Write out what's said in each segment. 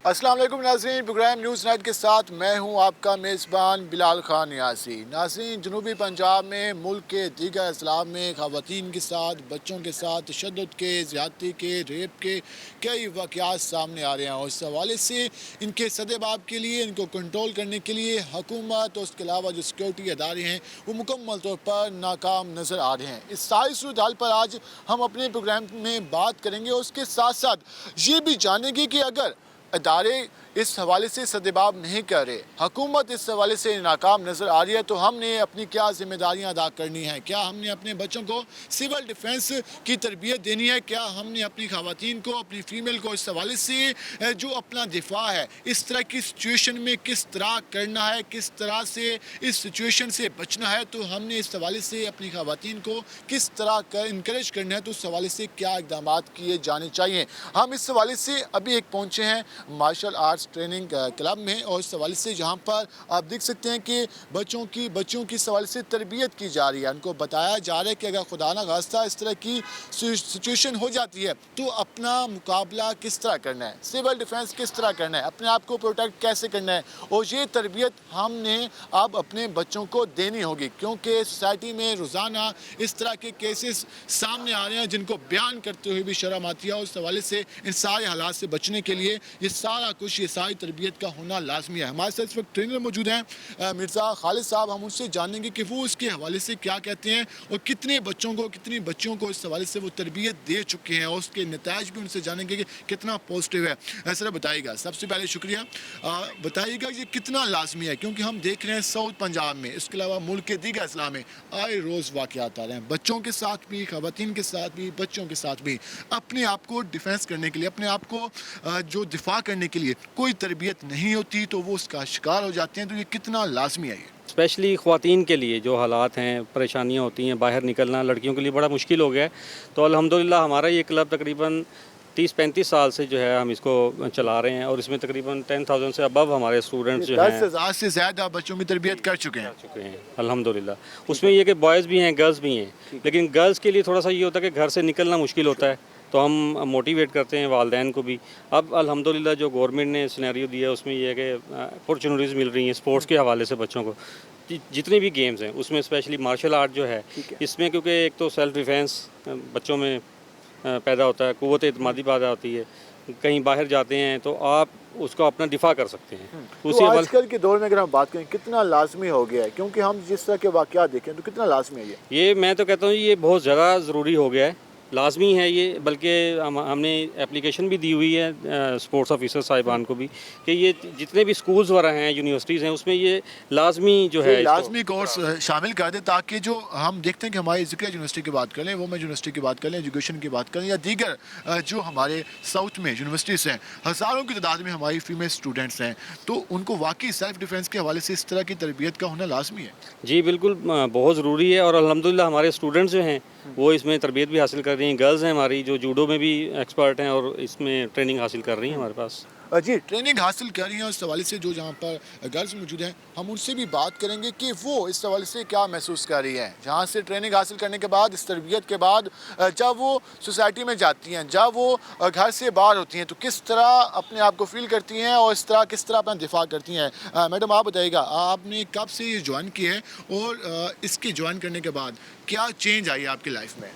السلام علیکم ناظرین، پروگرام نیوز نائٹ کے ساتھ میں ہوں آپ کا میزبان بلال خان نیازی۔ ناظرین، جنوبی پنجاب میں ملک کے دیگر اضلاع میں خواتین کے ساتھ بچوں کے ساتھ تشدد کے، زیادتی کے، ریپ کے کئی واقعات سامنے آ رہے ہیں، اور اس حوالے سے ان کے سدباب کے لیے، ان کو کنٹرول کرنے کے لیے حکومت اور اس کے علاوہ جو سیکورٹی ادارے ہیں وہ مکمل طور پر ناکام نظر آ رہے ہیں۔ اس ساری صورتحال پر آج ہم اپنے پروگرام میں بات کریں گے، اور اس کے ساتھ ساتھ یہ بھی جانیں گے کہ اگر ادارے اس حوالے سے سدباب نہیں کر رہے، حکومت اس حوالے سے ناکام نظر آ رہی ہے، تو ہم نے اپنی کیا ذمہ داریاں ادا کرنی ہیں؟ کیا ہم نے اپنے بچوں کو سول ڈیفنس کی تربیت دینی ہے؟ کیا ہم نے اپنی خواتین کو، اپنی فیمیل کو اس حوالے سے جو اپنا دفاع ہے اس طرح کی سچویشن میں کس طرح کرنا ہے، کس طرح سے اس سچویشن سے بچنا ہے؟ تو ہم نے اس حوالے سے اپنی خواتین کو کس طرح انکریج کرنا ہے، تو اس حوالے سے کیا اقدامات کیے جانے چاہیے؟ ہم اس حوالے سے ابھی ایک پہنچے ہیں مارشل آرٹس ٹریننگ کلب میں، اور اس حوالے سے جہاں پر آپ دیکھ سکتے ہیں کہ بچوں کی اس حوالے سے تربیت کی جا رہی ہے۔ ان کو بتایا جا رہا ہے کہ اگر خدا نہ خواستہ اس طرح کی سچویشن ہو جاتی ہے تو اپنا مقابلہ کس طرح کرنا ہے، سول ڈیفنس کس طرح کرنا ہے، اپنے آپ کو پروٹیکٹ کیسے کرنا ہے، اور یہ تربیت ہم نے اب اپنے بچوں کو دینی ہوگی، کیونکہ سوسائٹی میں روزانہ اس طرح کے کیسز سامنے آ رہے ہیں جن کو بیان کرتے ہوئے بھی شرم آتی ہے، اور اس حوالے سے ان سارے حالات سے بچنے کے لیے یہ سارا کچھ، یہ ساری تربیت کا ہونا لازمی ہے۔ ہمارے ساتھ اس وقت ٹرینر موجود ہیں مرزا خالد صاحب، ہم ان سے جانیں گے کہ وہ اس کے حوالے سے کیا کہتے ہیں، اور کتنے بچوں کو، کتنی بچیوں کو اس حوالے سے وہ تربیت دے چکے ہیں، اور اس کے نتائج بھی ان سے جانیں گے کہ کتنا پازیٹیو ہے۔ سر بتائیے گا، سب سے پہلے شکریہ، بتائیے گا یہ کتنا لازمی ہے، کیونکہ ہم دیکھ رہے ہیں ساؤتھ پنجاب میں، اس کے علاوہ ملک کے دیگر اضلاع میں آئے روز واقعات آ رہے ہیں، بچوں کے ساتھ بھی، خواتین کے ساتھ بھی، بچوں کے ساتھ بھی، اپنے آپ کو ڈیفینس کرنے کے لیے، اپنے آپ کو جو دفاع کرنے کے لیے کوئی تربیت نہیں ہوتی تو وہ اس کا شکار ہو جاتے ہیں۔ تو یہ کتنا لازمی ہے یہ؟ اسپیشلی خواتین کے لیے جو حالات ہیں، پریشانیاں ہوتی ہیں، باہر نکلنا لڑکیوں کے لیے بڑا مشکل ہو گیا ہے۔ تو الحمدللہ ہمارا یہ کلب تقریباً 30-35 سال سے جو ہے ہم اس کو چلا رہے ہیں، اور اس میں تقریباً 10,000 سے ابو ہمارے اسٹوڈنٹس جو ہیں 10,000 سے زیادہ بچوں کی تربیت کر چکے ہیں الحمدللہ۔ اس میں یہ کہ بوائز بھی ہیں، گرلز بھی ہیں، لیکن گرلز کے لیے تھوڑا سا یہ ہوتا ہے کہ گھر سے نکلنا مشکل ہوتا ہے، تو ہم موٹیویٹ کرتے ہیں والدین کو بھی۔ اب الحمدللہ جو گورنمنٹ نے سینیریو دیا ہے اس میں یہ ہے کہ اپارچونیٹیز مل رہی ہیں اسپورٹس کے حوالے سے بچوں کو، جتنے بھی گیمز ہیں اس میں اسپیشلی مارشل آرٹ جو ہے اس میں، کیونکہ ایک تو سیلف ڈیفینس بچوں میں پیدا ہوتا ہے، قوت اعتمادی پیدا ہوتی ہے، کہیں باہر جاتے ہیں تو آپ اس کو اپنا دفاع کر سکتے ہیں۔ تو آج کل کے دور میں اگر ہم بات کریں کتنا لازمی ہو گیا ہے، کیونکہ ہم جس طرح کے واقعات دیکھیں تو کتنا لازمی ہے یہ میں تو کہتا ہوں یہ بہت زیادہ ضروری ہو گیا ہے، لازمی ہے یہ، بلکہ ہم نے اپلیکیشن بھی دی ہوئی ہے اسپورٹس آفیسر صاحبان کو بھی کہ یہ جتنے بھی سکولز وغیرہ ہیں، یونیورسٹیز ہیں، اس میں یہ لازمی جو ہے لازمی کورس شامل کر دیں، تاکہ جو ہم دیکھتے ہیں کہ ہماری ذکر یونیورسٹی کی بات کر لیں، وومن یونیورسٹی کی بات کر لیں، ایجوکیشن کی بات کر لیں، یا دیگر جو ہمارے ساؤتھ میں یونیورسٹیز ہیں، ہزاروں کی تعداد میں ہماری فیمیل اسٹوڈنٹس ہیں، تو ان کو واقعی سیلف ڈیفینس کے حوالے سے اس طرح کی تربیت کا ہونا لازمی ہے۔ جی بالکل، بہت ضروری ہے، اور الحمدللہ ہمارے اسٹوڈنٹس جو ہیں وہ اس میں تربیت بھی حاصل کر رہی ہیں، گرلز ہیں ہماری جو جوڈو میں بھی ایکسپرٹ ہیں اور اس میں ٹریننگ حاصل کر رہی ہیں ہمارے پاس۔ جی ٹریننگ حاصل کر رہی ہیں، اس حوالے سے جو جہاں پر گرلز موجود ہیں ہم ان سے بھی بات کریں گے کہ وہ اس حوالے سے کیا محسوس کر رہی ہیں، جہاں سے ٹریننگ حاصل کرنے کے بعد، اس تربیت کے بعد جب وہ سوسائٹی میں جاتی ہیں، جب وہ گھر سے باہر ہوتی ہیں تو کس طرح اپنے آپ کو فیل کرتی ہیں، اور کس طرح اپنا دفاع کرتی ہیں۔ میڈم آپ بتائیے گا، آپ نے کب سے یہ جوائن کی ہے، اور اس کے جوائن کرنے کے بعد کیا چینج آئی آپ کی لائف میں؟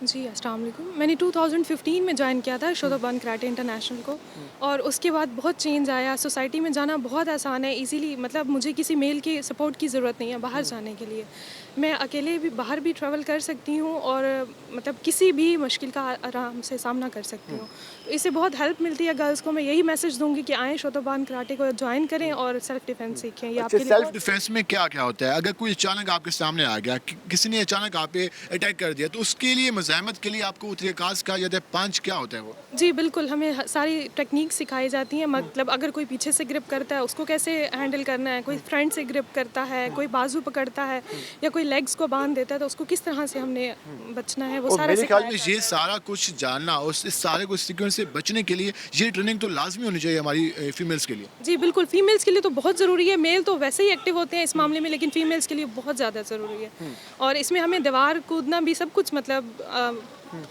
جی السلام علیکم، میں نے 2015 میں جوائن کیا تھا شودھبان کراٹے انٹرنیشنل کو، اور اس کے بعد بہت چینج آیا، سوسائٹی میں جانا بہت آسان ہے، ایزیلی، مطلب مجھے کسی میل کی سپورٹ کی ضرورت نہیں ہے باہر جانے کے لیے، میں اکیلے بھی باہر بھی ٹریول کر سکتی ہوں، اور مطلب کسی بھی مشکل کا آرام سے سامنا کر سکتی ہوں، تو اس سے بہت ہیلپ ملتی ہے گرلس کو۔ میں یہی میسج دوں گی کہ آئیں شودھبان کراٹے کو جوائن کریں اور سیلف ڈیفینس سیکھیں۔ یہ آپ کے لیے سیلف ڈیفینس میں کیا کیا ہوتا ہے؟ اگر کوئی اچانک آپ کے سامنے آ گیا، کسی نے اچانک آپ پہ اٹیک کر دیا، تو اس کے لیے مزاحمت کے لیے آپ کو طریقہ کار سکھایا جاتا ہے، پنچ کیا ہوتا ہے وہ؟ جی بالکل، ہمیں ساری ٹیکنیک سکھائی جاتی ہیں، مطلب اگر کوئی پیچھے سے گرپ کرتا ہے اس کو کیسے ہینڈل کرنا ہے، کوئی فرنٹ سے گرپ کرتا ہے، کوئی بازو پکڑتا ہے، یا کوئی لیگز کو باندھ دیتا ہے تو اس کو کس طرح سے ہم نے بچنا ہے، وہ سارا میرے خیال میں سکھایا یہ سارا کچھ جاننا اور اس سارے کچھ سیکوینس سے بچنے کے لیے یہ ٹریننگ تو لازمی ہونی چاہیے ہماری فیمیلز کے لیے۔ جی بالکل، فیمیلز کے لیے تو بہت ضروری ہے، میل تو ویسے ہی ایکٹیو ہوتے ہیں اس معاملے میں، لیکن فیمیلز کے لیے بہت زیادہ ضروری ہے، اور اس میں ہمیں دیوار کودنا بھی سب کچھ، مطلب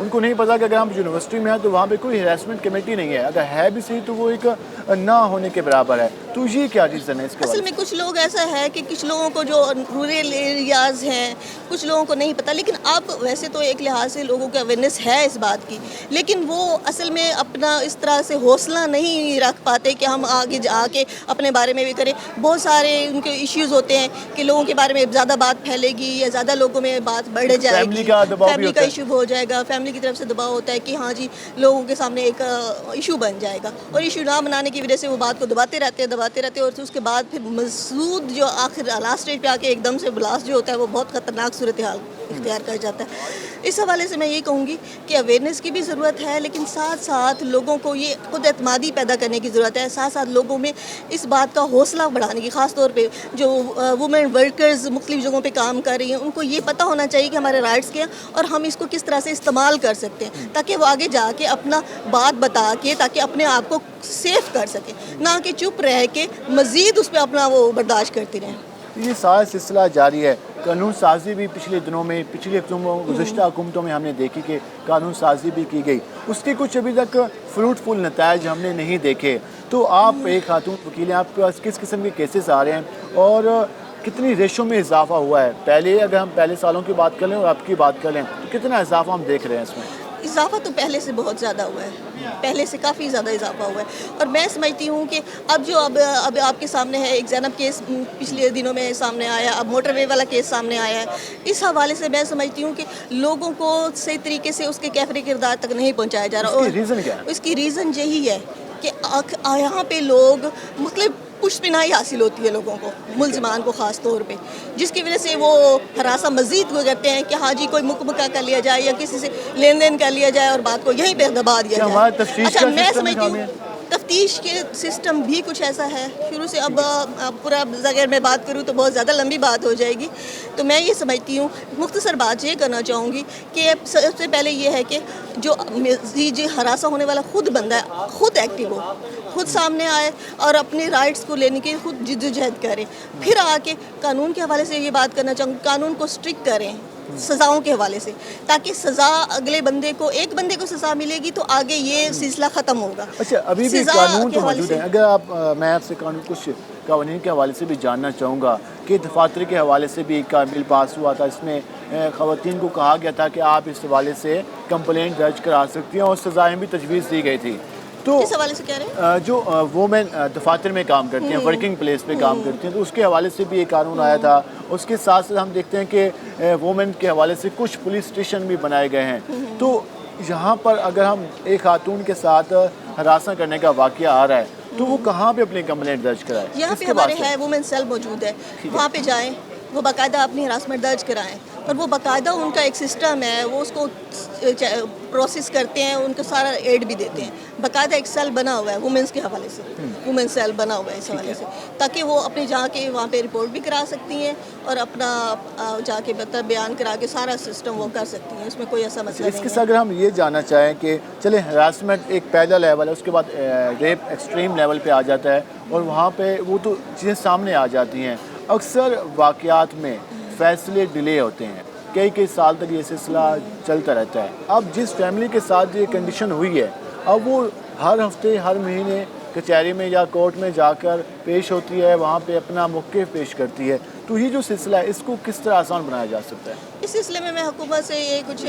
ان کو نہیں پتا کہ اگر ہم یونیورسٹی میں ہیں تو وہاں پہ کوئی ہراسمنٹ کمیٹی نہیں ہے, اگر ہے بھی صحیح تو وہ ایک نہ ہونے کے برابر ہے. تو یہ کیا ریزن ہے اس کے اصل میں کچھ لوگ ایسا ہے کہ کچھ لوگوں کو جو رورل ایریاز ہیں کچھ لوگوں کو نہیں پتہ, لیکن اب ویسے تو ایک لحاظ سے لوگوں کو اویئرنیس ہے اس بات کی, لیکن وہ اصل میں اپنا اس طرح سے حوصلہ نہیں رکھ پاتے کہ ہم آگے جا کے اپنے بارے میں بھی کریں. بہت سارے ان کے ایشوز ہوتے ہیں کہ لوگوں کے بارے میں زیادہ بات پھیلے گی یا زیادہ لوگوں میں بات بڑھ جائے گی, فیملی کا ایشو ہو جائے گا, فیملی کی طرف سے دباؤ ہوتا ہے کہ ہاں جی لوگوں کے سامنے ایک ایشو بن جائے گا, اور ایشو نہ بنانے کی وجہ سے وہ بات کو دباتے رہتے ہیں, اور اس کے بعد پھر مزید جو آخر لاسٹ اسٹیج پہ آ کے ایک دم سے بلاسٹ جو ہوتا ہے وہ بہت خطرناک صورتحال اختیار کر جاتا ہے. اس حوالے سے میں یہ کہوں گی کہ اویئرنیس کی بھی ضرورت ہے, لیکن ساتھ ساتھ لوگوں کو یہ خود اعتمادی پیدا کرنے کی ضرورت ہے, ساتھ ساتھ لوگوں میں اس بات کا حوصلہ بڑھانے کی, خاص طور پہ جو وومن ورکرز مختلف جگہوں پہ کام کر رہی ہیں ان کو یہ پتہ ہونا چاہیے کہ ہمارے رائٹس کیا ہیں اور ہم اس کو کس طرح سے استعمال کر سکتے ہیں تاکہ وہ آگے جا کے اپنا بات بتا کے تاکہ اپنے آپ کو سیف کر سکیں, نہ کہ چپ رہ کے مزید اس پہ اپنا وہ برداشت کرتی رہیں. یہ سارا سلسلہ جاری ہے. قانون سازی بھی پچھلے دنوں میں گزشتہ حکومتوں میں ہم نے دیکھی کہ قانون سازی بھی کی گئی, اس کے کچھ ابھی تک فروٹفل نتائج ہم نے نہیں دیکھے. تو آپ ایک خاتون وکیل ہیں, آپ کے پاس کس قسم کے کیسز آ رہے ہیں اور کتنی ریشو میں اضافہ ہوا ہے؟ اگر ہم پہلے سالوں کی بات کر لیں اور اب کی بات کر لیں تو کتنا اضافہ ہم دیکھ رہے ہیں اس میں؟ اضافہ تو پہلے سے بہت زیادہ ہوا ہے, پہلے سے کافی زیادہ اضافہ ہوا ہے, اور میں سمجھتی ہوں کہ اب آپ کے سامنے ہے ایک زینب کیس پچھلے دنوں میں سامنے آیا, اب موٹر وے والا کیس سامنے آیا ہے, اس حوالے سے میں سمجھتی ہوں کہ لوگوں کو صحیح طریقے سے اس کے کیفری کردار تک نہیں پہنچایا جا رہا. اور ریزن کیا ہے؟ اس کی ریزن یہی ہے کہ یہاں پہ لوگ مختلف پشت پناہی حاصل ہوتی ہے لوگوں کو, ملزمان کو خاص طور پہ, جس کی وجہ سے وہ ہراساں مزید وہ کرتے ہیں کہ ہاں جی کوئی مکمکہ کر لیا جائے یا کسی سے لین دین کر لیا جائے اور بات کو یہیں پہ دبا دیا جائے. اچھا میں سمجھتی ہوں تفتیش کے سسٹم بھی کچھ ایسا ہے شروع سے, اب پورا اگر میں بات کروں تو بہت زیادہ لمبی بات ہو جائے گی, تو میں یہ سمجھتی ہوں مختصر بات یہ کرنا چاہوں گی کہ سب سے پہلے یہ ہے کہ جو ہراساں ہونے والا خود بندہ ہے خود ایکٹیو ہو, خود سامنے آئے اور اپنے رائٹس کو لینے کی خود جدوجہد کرے. پھر آ کے قانون کے حوالے سے یہ بات کرنا چاہوں گی, قانون کو اسٹرکٹ کریں سزاؤں کے حوالے سے, تاکہ سزا اگلے بندے کو, ایک بندے کو سزا ملے گی تو آگے یہ سلسلہ ختم ہوگا. اچھا ابھی بھی قانون تو موجود ہے, اگر میں آپ سے کچھ قوانین کے حوالے سے بھی جاننا چاہوں گا کہ دفاتر کے حوالے سے بھی ایک بل پاس ہوا تھا, اس میں خواتین کو کہا گیا تھا کہ آپ اس حوالے سے کمپلینٹ درج کرا سکتی ہیں اور سزائیں بھی تجویز دی گئی تھی. تو اس حوالے سے کہہ رہے ہیں جو وومن دفاتر میں کام کرتی ہیں, ورکنگ پلیس پہ کام کرتی ہیں, تو اس کے حوالے سے بھی ایک قانون آیا تھا. اس کے ساتھ ساتھ ہم دیکھتے ہیں کہ وومن کے حوالے سے کچھ پولیس اسٹیشن بھی بنائے گئے ہیں. تو یہاں پر اگر ہم ایک خاتون کے ساتھ ہراساں کرنے کا واقعہ آ رہا ہے تو وہ کہاں پہ اپنی کمپلینٹ درج کرائے؟ یہاں پہ ہمارے ہے وومن سیل موجود ہے, وہاں پہ جائیں, وہ باقاعدہ اپنی ہراسمنٹ درج کرائیں, اور وہ باقاعدہ ان کا ایک سسٹم ہے, وہ اس کو پروسیس کرتے ہیں, ان کو سارا ایڈ بھی دیتے ہیں. باقاعدہ ایک سیل بنا ہوا ہے وومنس کے حوالے سے, وومن سیل بنا ہوا ہے اس حوالے سے, تاکہ وہ اپنے جا کے وہاں پہ رپورٹ بھی کرا سکتی ہیں اور اپنا جا کے مطلب بیان کرا کے سارا سسٹم وہ کر سکتی ہیں, اس میں کوئی ایسا مسئلہ نہیں ہے. اس کے ساتھ اگر ہم یہ جاننا چاہیں کہ چلے ہراسمنٹ ایک پہلا لیول ہے, اس کے بعد ریپ ایکسٹریم لیول پہ آ جاتا ہے اور وہاں پہ وہ تو چیزیں سامنے آ جاتی ہیں, اکثر واقعات میں فیصلے ڈیلے ہوتے ہیں, کئی سال تک یہ سلسلہ چلتا رہتا ہے. اب جس فیملی کے ساتھ یہ کنڈیشن ہوئی ہے, اب وہ ہر ہفتے ہر مہینے کچہری میں یا کورٹ میں جا کر پیش ہوتی ہے, وہاں پہ اپنا موقف پیش کرتی ہے. تو یہ جو سلسلہ ہے اس کو کس طرح آسان بنایا جا سکتا ہے؟ اس سلسلے میں حکومت سے یہ کچھ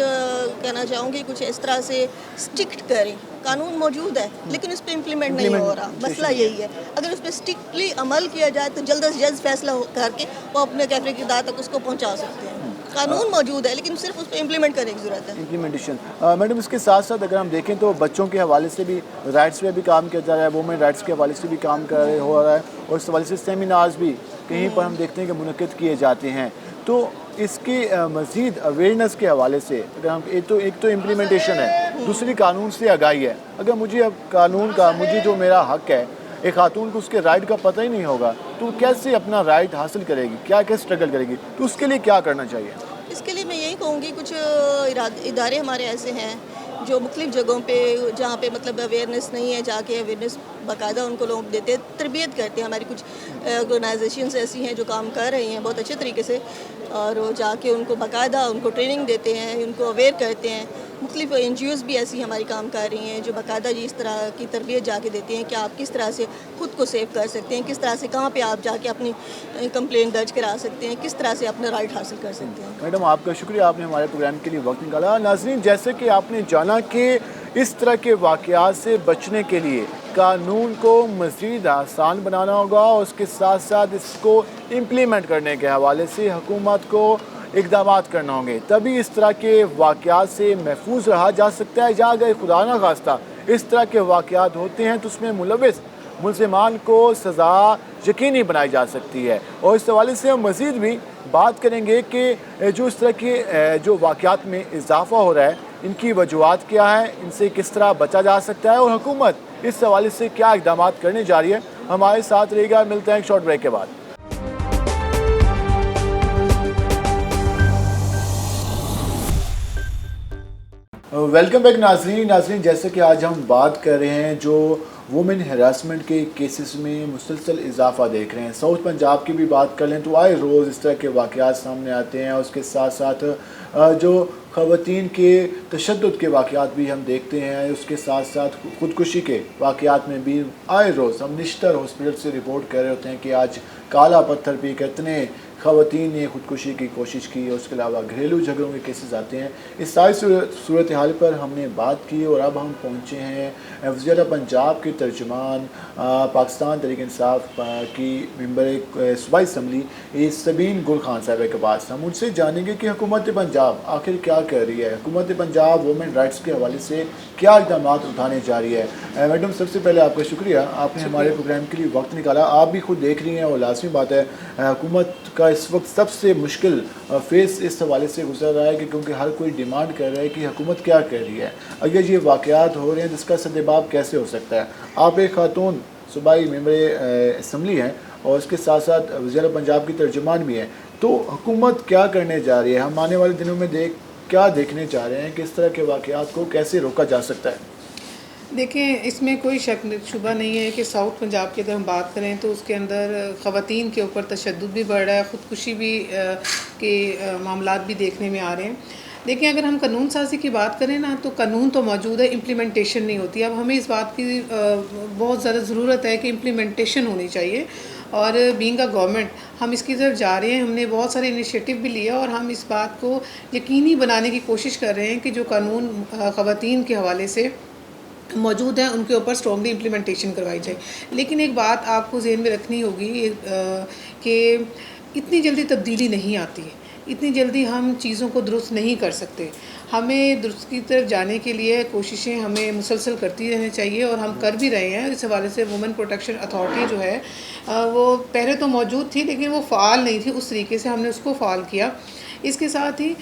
کہنا چاہوں گی, کچھ اس طرح سے اسٹرکٹ کریں. قانون موجود ہے لیکن اس پہ امپلیمنٹ نہیں ہو رہا, مسئلہ یہی ہے. اگر اس پہ اسٹرکٹلی عمل کیا جائے تو جلد از جلد فیصلہ کر کے وہ اپنے کیفری کردار تک اس کو پہنچا سکتے ہیں. قانون موجود ہے لیکن صرف اس پہ امپلیمنٹ کرنے کی ضرورت ہے. امپلیمنٹیشن. میڈم اس کے ساتھ ساتھ اگر ہم دیکھیں تو بچوں کے حوالے سے بھی رائٹس پہ بھی کام کیا جا رہا ہے, وومن رائٹس کے حوالے سے بھی کام ہو رہا ہے, اور اس حوالے سے سیمینارز بھی کہیں پر ہم دیکھتے ہیں کہ منعقد کیے جاتے ہیں. تو اس کی مزید اویئرنیس کے حوالے سے اگر ہم ایک تو امپلیمنٹیشن ہے, دوسری قانون سے آگاہی ہے. اگر مجھے اب قانون کا جو میرا حق ہے, ایک خاتون کو اس کے رائٹ کا پتہ ہی نہیں ہوگا تو کیسے اپنا رائٹ حاصل کرے گی, کیا اسٹرگل کرے گی, تو اس کے لیے کیا کرنا چاہیے؟ اس کے لیے میں یہی کہوں گی کچھ ادارے ہمارے ایسے ہیں جو مختلف جگہوں پہ جہاں پہ مطلب اویئرنیس نہیں ہے, جا کے اویئرنیس باقاعدہ ان کو لوگ دیتے, تربیت کرتے ہیں. ہماری کچھ آرگنائزیشنز ایسی ہیں جو کام کر رہی ہیں بہت اچھے طریقے سے, اور وہ جا کے ان کو باقاعدہ ان کو ٹریننگ دیتے ہیں, ان کو اویئر کرتے ہیں مختلف NGOs بھی ایسی ہماری کام کر رہی ہیں جو باقاعدہ جی اس طرح کی تربیت جا کے دیتی ہیں کہ آپ کس طرح سے خود کو سیو کر سکتے ہیں, کس طرح سے کہاں پہ آپ جا کے اپنی کمپلین درج کرا سکتے ہیں, کس طرح سے اپنا رائٹ حاصل کر سکتے ہیں. میڈم آپ کا شکریہ, آپ نے ہمارے پروگرام کے لیے وقت نکالا. ناظرین, جیسے کہ آپ نے جانا کہ اس طرح کے واقعات سے بچنے کے لیے قانون کو مزید آسان بنانا ہوگا اور اس کے ساتھ ساتھ اس کو امپلیمنٹ کرنے کے حوالے سے حکومت کو اقدامات کرنا ہوں گے, تبھی اس طرح کے واقعات سے محفوظ رہا جا سکتا ہے. جہاں اگر خدا نہ خواستہ اس طرح کے واقعات ہوتے ہیں تو اس میں ملوث ملزمان کو سزا یقینی بنائی جا سکتی ہے. اور اس حوالے سے ہم مزید بھی بات کریں گے کہ جو اس طرح کے جو واقعات میں اضافہ ہو رہا ہے ان کی وجوہات کیا ہیں, ان سے کس طرح بچا جا سکتا ہے اور حکومت اس حوالے سے کیا اقدامات کرنے جا رہی ہے. ہمارے ساتھ رہے گا, ملتے ہیں ایک شارٹ بریک کے بعد. ویلکم بیک ناظرین, جیسے کہ آج ہم بات کر رہے ہیں جو وومن ہراسمنٹ کے کیسز میں مسلسل اضافہ دیکھ رہے ہیں. ساؤتھ پنجاب کی بھی بات کر لیں تو آئے روز اس طرح کے واقعات سامنے آتے ہیں اور اس کے ساتھ ساتھ جو خواتین کے تشدد کے واقعات بھی ہم دیکھتے ہیں. اس کے ساتھ ساتھ خودکشی کے واقعات میں بھی آئے روز ہم نشتر ہاسپٹل سے رپورٹ کر رہے ہوتے ہیں کہ آج کالا پتھر پہ کتنے خواتین نے خودکشی کی کوشش کی, اور اس کے علاوہ گھریلو جھگڑوں کے کیسز آتے ہیں. اس ساری صورتحال پر ہم نے بات کی اور اب ہم پہنچے ہیں وزیر پنجاب کے ترجمان پاکستان تحریک انصاف کی ممبر صوبائی اسمبلی سبین گل خان صاحبہ کے پاس. ہم ان سے جانیں گے کہ حکومت پنجاب آخر کیا کر رہی ہے, حکومت پنجاب وومن رائٹس کے حوالے سے کیا اقدامات اٹھانے جا رہی ہے. میڈم, سب سے پہلے آپ کا شکریہ, آپ نے ہمارے پروگرام کے لیے وقت نکالا. آپ بھی خود دیکھ رہی ہیں اور لازمی بات ہے حکومت کا اس وقت سب سے مشکل فیس اس حوالے سے گزر رہا ہے کہ کیونکہ ہر کوئی ڈیمانڈ کر رہا ہے کہ حکومت کیا کر رہی ہے. اگر یہ واقعات ہو رہے ہیں جس کا سدباب کیسے ہو سکتا ہے. آپ ایک خاتون صوبائی ممبر اسمبلی ہیں اور اس کے ساتھ ساتھ وزیر پنجاب کی ترجمان بھی ہیں, تو حکومت کیا کرنے جا رہی ہے, ہم آنے والے دنوں میں کیا دیکھنے جا رہے ہیں کہ اس طرح کے واقعات کو کیسے روکا جا سکتا ہے؟ دیکھیں, اس میں کوئی شبہ نہیں ہے کہ ساؤتھ پنجاب کی اگر ہم بات کریں تو اس کے اندر خواتین کے اوپر تشدد بھی بڑھ رہا ہے, خودکشی بھی کے معاملات بھی دیکھنے میں آ رہے ہیں. دیکھیں, اگر ہم قانون سازی کی بات کریں نا تو قانون تو موجود ہے, امپلیمنٹیشن نہیں ہوتی. اب ہمیں اس بات کی بہت زیادہ ضرورت ہے کہ امپلیمنٹیشن ہونی چاہیے, اور بینگ اے گورنمنٹ ہم اس کی طرف جا رہے ہیں. ہم نے بہت سارے انیشیٹو بھی لیا اور ہم اس بات کو یقینی بنانے کی کوشش کر رہے ہیں کہ جو قانون خواتین کے حوالے سے موجود ہیں ان کے اوپر اسٹرانگلی امپلیمنٹیشن کروائی جائے. لیکن ایک بات آپ کو ذہن میں رکھنی ہوگی کہ اتنی جلدی تبدیلی نہیں آتی, اتنی جلدی ہم چیزوں کو درست نہیں کر سکتے. ہمیں درست کی طرف جانے کے لیے کوششیں ہمیں مسلسل کرتی رہنی چاہیے, اور ہم کر بھی رہے ہیں. اس حوالے سے وومن پروٹیکشن اتھارٹی جو ہے وہ پہلے تو موجود تھی لیکن وہ فعال نہیں تھی, اس طریقے سے ہم نے اس کو فعال کیا. اس کے ساتھ ہی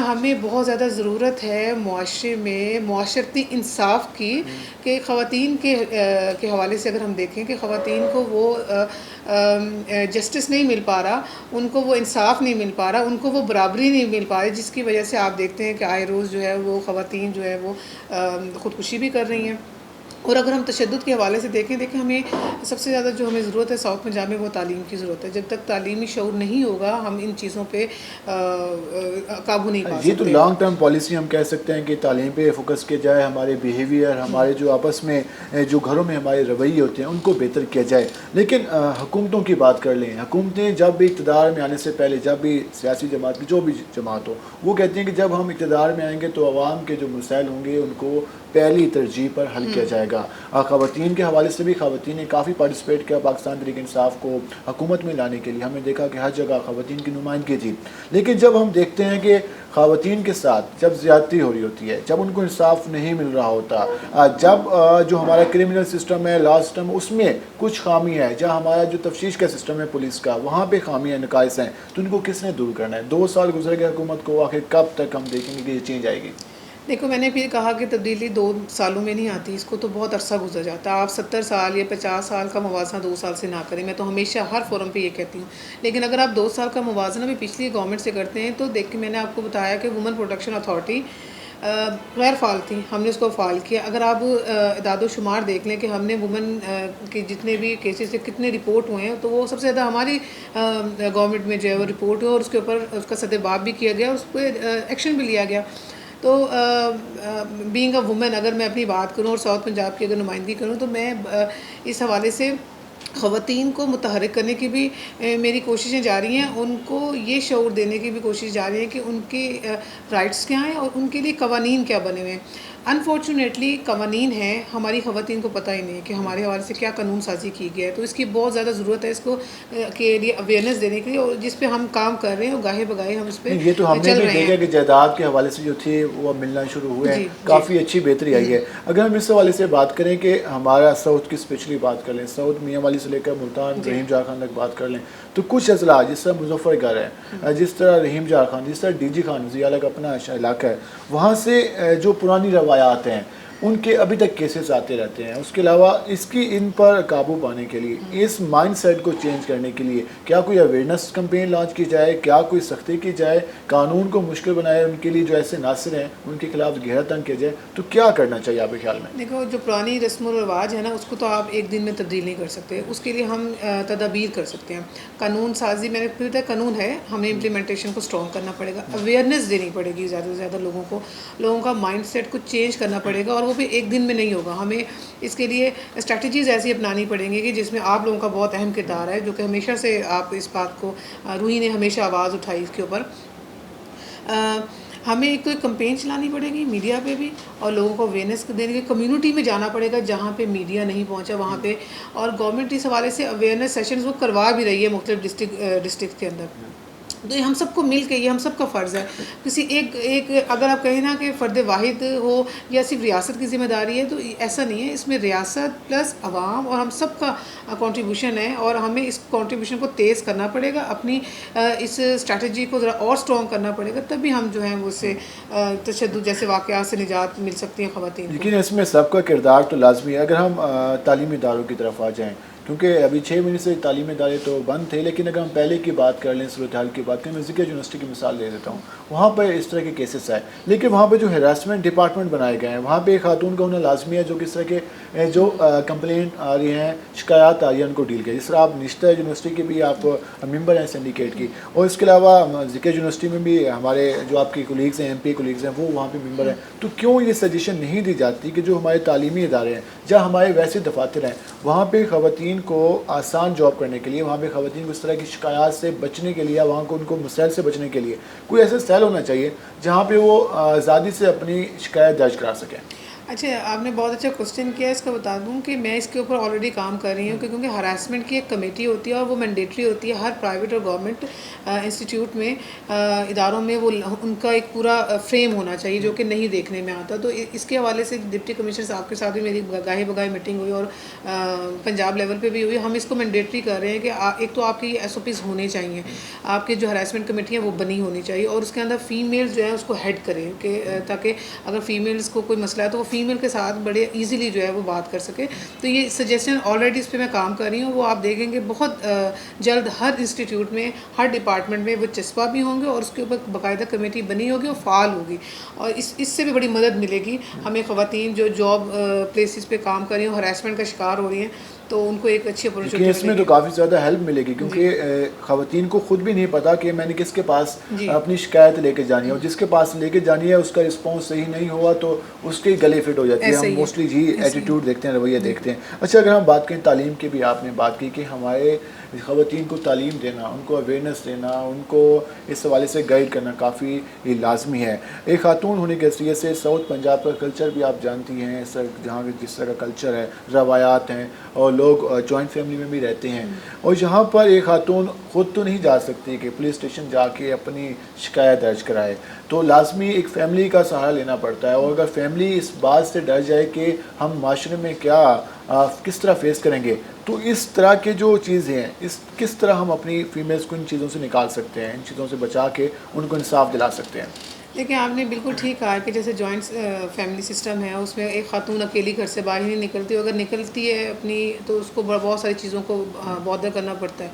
ہمیں بہت زیادہ ضرورت ہے معاشرے میں معاشرتی انصاف کی, کہ خواتین کے حوالے سے اگر ہم دیکھیں کہ خواتین کو وہ جسٹس نہیں مل پا رہا, ان کو وہ انصاف نہیں مل پا رہا, ان کو وہ برابری نہیں مل پا رہی, جس کی وجہ سے آپ دیکھتے ہیں کہ آئے روز جو ہے وہ خواتین جو ہے وہ خودکشی بھی کر رہی ہیں. اور اگر ہم تشدد کے حوالے سے دیکھیں ہمیں سب سے زیادہ جو ہمیں ضرورت ہے ساؤتھ پنجاب میں وہ تعلیم کی ضرورت ہے. جب تک تعلیمی شعور نہیں ہوگا ہم ان چیزوں پہ قابو نہیں پا سکتے. یہ تو لانگ ٹرم پالیسی ہم کہہ سکتے ہیں کہ تعلیم پہ فوکس کیا جائے, ہمارے بیہیویئر, ہمارے جو آپس میں جو گھروں میں ہمارے رویے ہوتے ہیں ان کو بہتر کیا جائے. لیکن حکومتوں کی بات کر لیں, حکومتیں جب بھی اقتدار میں آنے سے پہلے, جب بھی سیاسی جماعت کی جو بھی جماعت ہو, وہ کہتی ہیں کہ جب ہم اقتدار میں آئیں گے تو عوام کے جو مسائل ہوں گے ان کو پہلی ترجیح پر حل کیا جائے گا. خواتین کے حوالے سے بھی خواتین نے کافی پارٹیسپیٹ کیا پاکستان تحریک انصاف کو حکومت میں لانے کے لیے. ہم نے دیکھا کہ ہر جگہ خواتین کی نمائندگی تھی. لیکن جب ہم دیکھتے ہیں کہ خواتین کے ساتھ جب زیادتی ہو رہی ہوتی ہے, جب ان کو انصاف نہیں مل رہا ہوتا, جب جو ہمارا کرمنل سسٹم ہے, لا سسٹم, اس میں کچھ خامی ہے, جہاں ہمارا جو تفتیش کا سسٹم ہے پولیس کا, وہاں پہ خامیاں نقائص ہیں, تو ان کو کس نے دور کرنا ہے؟ 2 سال گزر گئے حکومت کو, آخر کب تک ہم دیکھیں گے کہ یہ چینج آئے گی؟ دیکھو, میں نے پھر کہا کہ تبدیلی 2 سالوں میں نہیں آتی, اس کو تو بہت عرصہ گزر جاتا ہے. آپ 70 سال یا 50 سال کا موازنہ 2 سال سے نہ کریں, میں تو ہمیشہ ہر فورم پہ یہ کہتی ہوں. لیکن اگر آپ 2 سال کا موازنہ بھی پچھلی گورنمنٹ سے کرتے ہیں تو دیکھ کے میں نے آپ کو بتایا کہ وومن پروٹیکشن اتھارٹی غیر فعال تھی, ہم نے اس کو فعال کیا. اگر آپ اعداد و شمار دیکھ لیں کہ ہم نے وومن کے جتنے بھی کیسز سے کتنے رپورٹ ہوئے ہیں, تو وہ سب سے زیادہ ہماری گورنمنٹ میں جو ہے وہ رپورٹ ہوئے, اور اس کے اوپر اس کا سدباب بھی کیا گیا, اس پہ ایکشن بھی لیا گیا. تو بینگ اے وومن اگر میں اپنی بات کروں اور ساؤتھ پنجاب کی اگر نمائندگی کروں تو میں اس حوالے سے خواتین کو متحرک کرنے کی بھی میری کوششیں جاری ہیں، ان کو یہ شعور دینے کی بھی کوشش جاری ہے کہ ان کے رائٹس کیا ہیں اور ان کے لیے قوانین کیا بنے ہوئے ہیں۔ انفارچونیٹلی قوانین ہیں، ہماری خواتین کو پتہ ہی نہیں ہے کہ ہمارے حوالے سے کیا قانون سازی کی گیا ہے، تو اس کی بہت زیادہ ضرورت ہے اس کو کے لیے اویئرنیس دینے کے لیے، اور جس پہ ہم کام کر رہے ہیں اور گاہے بگاہے ہم اس پہ یہ تو ہم نے چل بھی رہے دیکھا ہیں۔ کہ جائیداد کے حوالے سے جو تھی وہ ملنا شروع ہوئے ہیں، کافی اچھی بہتری آئی ہے۔ اگر ہم اس حوالے سے بات کریں کہ ہمارا ساؤتھ کی اسپیشلی بات کر لیں، ساؤتھ میاں والی سے لے کر ملتان رحیم جار خان تک بات کر لیں، تو کچھ اضلاع جس طرح مظفر گڑھ ہے، جس طرح رحیم جار خان، جس طرح ڈی جی خان ضیاء کا اپنا علاقہ ہے، وہاں سے جو پرانی روایات ہیں ان کے ابھی تک کیسز آتے رہتے ہیں۔ اس کے علاوہ اس کی ان پر قابو پانے کے لیے، اس مائنڈ سیٹ کو چینج کرنے کے لیے کیا کوئی اویئرنیس کمپین لانچ کی جائے، کیا کوئی سختی کی جائے، قانون کو مشکل بنائے، ان کے لیے جو ایسے ناصر ہیں ان کے خلاف گہرا تنگ کیا جائے، تو کیا کرنا چاہیے آپ کے خیال میں؟ دیکھو، جو پرانی رسم و رواج ہے نا، اس کو تو آپ ایک دن میں تبدیل نہیں کر سکتے، اس کے لیے ہم تدابیر کر سکتے ہیں۔ قانون سازی، میں نے پھر تک قانون ہے، ہمیں امپلیمنٹیشن کو اسٹرانگ کرنا پڑے گا، اویئرنیس دینی پڑے گی زیادہ سے زیادہ لوگوں کا مائنڈ سیٹ کو چینج کرنا پڑے گا، اور وہ بھی ایک دن میں نہیں ہوگا۔ ہمیں اس کے لیے اسٹریٹجیز ایسی اپنانی پڑیں گی کہ جس میں آپ لوگوں کا بہت اہم کردار ہے، جو کہ ہمیشہ سے آپ اس بات کو، روحی نے ہمیشہ آواز اٹھائی اس کے اوپر۔ ہمیں ایک تو ایک کمپین چلانی پڑے گی میڈیا پہ بھی، اور لوگوں کو اویئرنیس دینے کے، کمیونٹی میں جانا پڑے گا جہاں پہ میڈیا نہیں پہنچا وہاں پہ، اور گورنمنٹ اس حوالے سے اویئرنیس سیشنز وہ کروا بھی رہی ہے مختلف ڈسٹرکٹ کے اندر۔ تو یہ ہم سب کو مل کے، یہ ہم سب کا فرض ہے۔ کسی ایک اگر آپ کہیں نا کہ فرد واحد ہو یا صرف ریاست کی ذمہ داری ہے، تو ایسا نہیں ہے، اس میں ریاست پلس عوام اور ہم سب کا کنٹریبیوشن ہے، اور ہمیں اس کنٹریبیوشن کو تیز کرنا پڑے گا، اپنی اس اسٹریٹجی کو ذرا اور اسٹرانگ کرنا پڑے گا، تبھی ہم جو ہیں وہ سے تشدد جیسے واقعات سے نجات مل سکتی ہے خواتین کو۔ لیکن اس میں سب کا کردار تو لازمی ہے۔ اگر ہم تعلیمی اداروں کی طرف آ جائیں، کیونکہ ابھی 6 مہینے سے تعلیمی ادارے تو بند تھے، لیکن اگر ہم پہلے کی بات کر لیں، صورتحال کی بات کریں، میں ذکر یونیورسٹی کی مثال دے دیتا ہوں، وہاں پہ اس طرح کے کیسز آئے، لیکن وہاں پہ جو ہراسمنٹ ڈپارٹمنٹ بنائے گئے ہیں، وہاں پہ ایک خاتون کا ہونا لازمی ہے جو کس طرح کے جو کمپلینٹ آ رہی ہیں، شکایات آ رہی ہیں، ان کو ڈیل کرے۔ جس طرح آپ نشتہ یونیورسٹی کے بھی آپ ممبر ہیں سنڈیکیٹ کی، اور اس کے علاوہ ذکر یونیورسٹی میں بھی ہمارے جو آپ کی کولیگز ہیں، MP کولیگز ہیں، وہ وہاں پہ ممبر ہیں، تو کیوں یہ سجیشن نہیں دی جاتی کہ جو ہمارے تعلیمی ادارے ہیں، جہاں ہمارے ویسے دفاتر ہیں، وہاں پہ خواتین کو آسان جاب کرنے کے لیے، وہاں پہ خواتین کو اس طرح کی شکایات سے بچنے کے لیے، وہاں کو ان کو مسائل سے بچنے کے لیے کوئی ایسا سیل ہونا چاہیے جہاں پہ وہ آزادی سے اپنی شکایت درج کرا سکیں۔ اچھا، آپ نے بہت اچھا کوسچن کیا ہے۔ اس کا بتا دوں کہ میں اس کے اوپر آلریڈی کام کر رہی ہوں، کیونکہ ہراسمنٹ کی ایک کمیٹی ہوتی ہے اور وہ مینڈیٹری ہوتی ہے ہر پرائیویٹ اور گورنمنٹ انسٹیٹیوٹ میں، اداروں میں، وہ ان کا ایک پورا فریم ہونا چاہیے جو کہ نہیں دیکھنے میں آتا۔ تو اس کے حوالے سے ڈپٹی کمشنر صاحب کے ساتھ بھی میری گاہے بگاہے میٹنگ ہوئی، اور پنجاب لیول پہ بھی ہوئی۔ ہم اس کو مینڈیٹری کر رہے ہیں کہ ایک تو آپ کی SOPs ہونے چاہیے، آپ کی جو ہراسمنٹ کمیٹیاں وہ بنی ہونی چاہیے، اور اس کے اندر فیمیلز جو ہیں اس کو ہیڈ کریں، کہ تاکہ اگر فیمیلز کو کوئی مسئلہ ہے تو وہ فیمیل کے ساتھ بڑے ایزیلی جو ہے وہ بات کر سکے۔ تو یہ سجیشن آلریڈی اس پہ میں کام کر رہی ہوں، وہ آپ دیکھیں گے بہت جلد ہر انسٹیٹیوٹ میں، ہر ڈپارٹمنٹ میں وہ چسپاں بھی ہوں گے، اور اس کے اوپر باقاعدہ کمیٹی بنی ہوگی اور فعال ہوگی، اور اس سے بھی بڑی مدد ملے گی ہمیں خواتین جو جاب پلیسز پہ کام کر رہی ہیں، ہراسمنٹ کا شکار ہو رہی ہیں، تو ان کو ایک اچھی اپرچونٹی اس میں تو کافی زیادہ ہیلپ ملے گی، کیونکہ خواتین کو خود بھی نہیں پتا کہ میں نے کس کے پاس اپنی شکایت لے کے جانی ہے، اور جس کے پاس لے کے جانی ہے اس کا رسپانس صحیح نہیں ہوا تو اس کے گلے فٹ ہو جاتی ہے۔ ہم موسٹلی ایٹیٹیوڈ دیکھتے ہیں، رویہ دیکھتے ہیں۔ اچھا، اگر ہم بات کریں تعلیم کی بھی، آپ نے بات کی کہ ہمارے خواتین کو تعلیم دینا، ان کو اویئرنیس دینا، ان کو اس حوالے سے گائیڈ کرنا کافی لازمی ہے۔ ایک خاتون ہونے کے حیثیت سے ساؤتھ پنجاب کا کلچر بھی آپ جانتی ہیں، جہاں جس طرح کا کلچر ہے، روایات ہیں، اور لوگ جوائنٹ فیملی میں بھی رہتے ہیں، اور یہاں پر ایک خاتون خود تو نہیں جا سکتی کہ پولیس اسٹیشن جا کے اپنی شکایت درج کرائے، تو لازمی ایک فیملی کا سہارا لینا پڑتا ہے، اور اگر فیملی اس بات سے ڈر جائے کہ ہم معاشرے میں کس طرح فیس کریں گے، تو اس طرح کے جو چیزیں ہیں، کس طرح ہم اپنی فیمیلز کو ان چیزوں سے نکال سکتے ہیں، ان چیزوں سے بچا کے ان کو انصاف دلا سکتے ہیں؟ دیکھیں، آپ نے بالکل ٹھیک کہا کہ جیسے جوائنٹ فیملی سسٹم ہے، اس میں ایک خاتون اکیلی گھر سے باہر نہیں نکلتی، اگر نکلتی ہے اپنی تو اس کو بہت ساری چیزوں کو بادر کرنا پڑتا ہے۔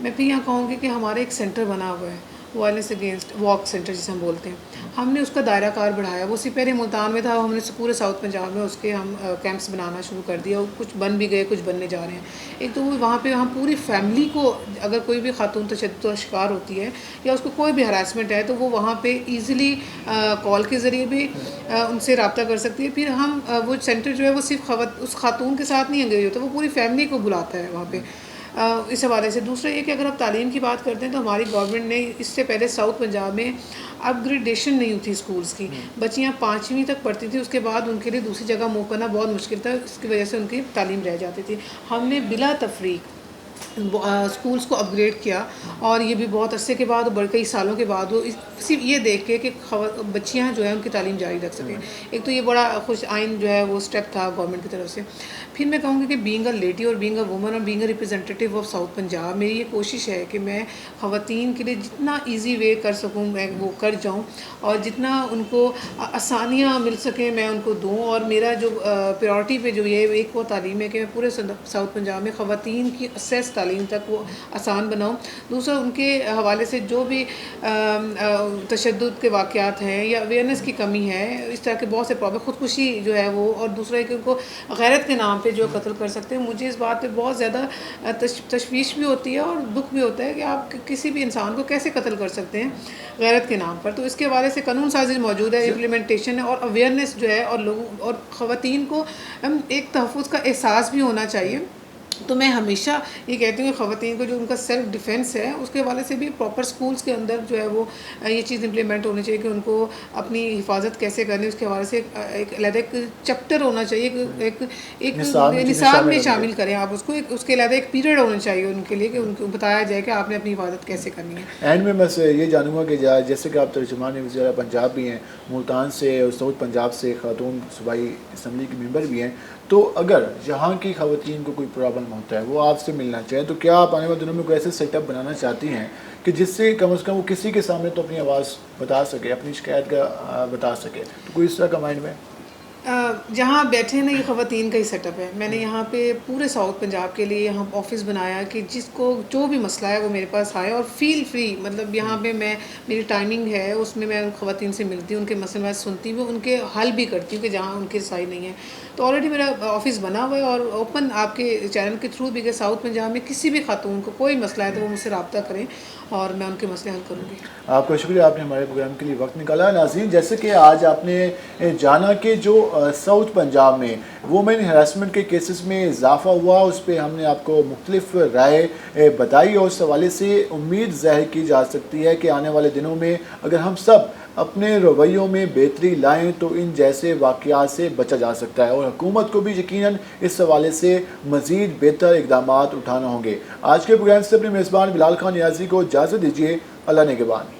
میں بھی یہاں کہوں گی کہ ہمارا ایک سینٹر بنا ہوا ہے، وائلنس اگینسٹ واک سینٹر جسے ہم بولتے ہیں، ہم نے اس کا دائرہ کار بڑھایا. وہ اس سے پہلے ملتان میں تھا، ہم نے پورے ساؤتھ پنجاب میں اس کے ہم کیمپس بنانا شروع کر دیا. کچھ بن بھی گئے، کچھ بننے جا رہے ہیں. ایک تو وہاں پہ ہم پوری فیملی کو، اگر کوئی بھی خاتون تشدد کا شکار ہوتی ہے یا اس کو کوئی بھی ہراسمنٹ ہے تو وہ وہاں پہ ایزیلی کال کے ذریعے بھی ان سے رابطہ کر سکتی ہے. پھر ہم وہ سینٹر جو ہے وہ صرف اس خاتون کے ساتھ نہیں انگیج ہوتا، وہ پوری فیملی کو بلاتا ہے وہاں پہ. اس حوالے سے دوسرا یہ کہ اگر آپ تعلیم کی بات کرتے ہیں تو ہماری گورنمنٹ نے اس سے پہلے ساؤتھ پنجاب میں اپ گریڈیشن نہیں ہوتی اسکولس کی. بچیاں 5ویں تک پڑھتی تھیں، اس کے بعد ان کے لیے دوسری جگہ موو کرنا بہت مشکل تھا، اس کی وجہ سے ان کی تعلیم رہ جاتی تھی. ہم نے بلا تفریق اسکولس کو اپ گریڈ کیا، اور یہ بھی بہت عرصے کے بعد، بڑے کئی سالوں کے بعد، وہ صرف یہ دیکھ کے کہ بچیاں جو ہیں ان کی تعلیم جاری رکھ سکیں. ایک تو یہ بڑا خوش آئین جو ہے وہ اسٹیپ تھا گورنمنٹ کی طرف سے. پھر میں کہوں گی کہ بینگ اے لیڈی اور بینگ اے وومن اور being a representative of south Punjab, میری یہ کوشش ہے کہ میں خواتین کے لیے جتنا ایزی وے کر سکوں میں وہ کر جاؤں، اور جتنا ان کو آسانیاں مل سکیں میں ان کو دوں. اور میرا جو پریورٹی پہ جو یہ ایک وہ تعلیم ہے کہ میں پورے ساؤتھ پنجاب میں خواتین کی اسیس تعلیم تک وہ آسان بناؤں. دوسرا ان کے حوالے سے جو بھی تشدد کے واقعات ہیں یا اویئرنیس کی کمی ہے، اس طرح کے بہت سے پرابلم، خودکشی جو ہے وہ، اور دوسرا کہ ان کو غیرت کے نام پہ جو قتل کر سکتے ہیں. مجھے اس بات پہ بہت زیادہ تشویش بھی ہوتی ہے اور دکھ بھی ہوتا ہے کہ آپ کسی بھی انسان کو کیسے قتل کر سکتے ہیں غیرت کے نام پر. تو اس کے حوالے سے قانون سازی موجود ہے، امپلیمنٹیشن ہے، اور اویئرنیس جو ہے، اور لوگوں اور خواتین کو ایک تحفظ کا احساس بھی ہونا چاہیے. تو میں ہمیشہ یہ کہتی ہوں کہ خواتین کو جو ان کا سیلف ڈیفینس ہے اس کے حوالے سے بھی پراپر سکولز کے اندر جو ہے وہ یہ چیز امپلیمنٹ ہونی چاہیے کہ ان کو اپنی حفاظت کیسے کرنی، اس کے حوالے سے ایک علیحدہ ایک چیپٹر ہونا چاہیے، ایک نصاب میں شامل کریں آپ اس کو. اس کے علیحدہ ایک پیریڈ ہونا چاہیے ان کے لیے کہ ان کو بتایا جائے کہ آپ نے اپنی حفاظت کیسے کرنی ہے. اینڈ میں بس یہ جانوں گا کہ جیسے کہ آپ ترجمان وزیر پنجاب بھی ہیں، ملتان سے اور ساؤتھ پنجاب سے خاتون صوبائی اسمبلی کے ممبر بھی ہیں، تو اگر یہاں کی خواتین کو کوئی پرابلم ہوتا ہے، وہ آپ سے ملنا چاہیں، تو کیا آپ آنے والے دنوں میں کوئی ایسے سیٹ اپ بنانا چاہتی ہیں کہ جس سے کم از کم وہ کسی کے سامنے تو اپنی آواز بتا سکے، اپنی شکایت کا بتا سکے؟ تو کوئی اس طرح کا مائنڈ میں جہاں بیٹھے نا، یہ خواتین کا ہی سیٹ اپ ہے. میں نے یہاں پہ پورے ساؤتھ پنجاب کے لیے یہاں آفس بنایا کہ جس کو جو بھی مسئلہ ہے وہ میرے پاس آئے اور فیل فری. مطلب یہاں پہ میری ٹائمنگ ہے، اس میں خواتین سے ملتی ہوں، ان کے مسئلے میں سنتی ہوں، ان کے حل بھی کرتی ہوں کہ جہاں ان کی رسائی نہیں ہے. تو آلریڈی میرا آفس بنا ہوا ہے، اور اوپن آپ کے چینل کے تھرو بھی کہ ساؤتھ پنجاب میں کسی بھی خاتون کو کوئی مسئلہ ہے تو وہ مجھ سے رابطہ کریں اور میں ان کے مسئلے حل کروں گی. آپ کا شکریہ، آپ نے ہمارے پروگرام کے لیے وقت نکالا. ناظرین، جیسے کہ آج آپ نے جانا کہ جو ساؤتھ پنجاب میں وومن ہراسمنٹ کے کیسز میں اضافہ ہوا، اس پہ ہم نے آپ کو مختلف رائے بتائی، اور اس حوالے سے امید ظاہر کی جا سکتی ہے کہ آنے والے دنوں میں اگر ہم سب اپنے رویوں میں بہتری لائیں تو ان جیسے واقعات سے بچا جا سکتا ہے، اور حکومت کو بھی یقیناً اس حوالے سے مزید بہتر اقدامات اٹھانا ہوں گے. آج کے پروگرام سے اپنے میزبان بلال خان نیازی کو اجازت دیجیے. اللہ نگہبان.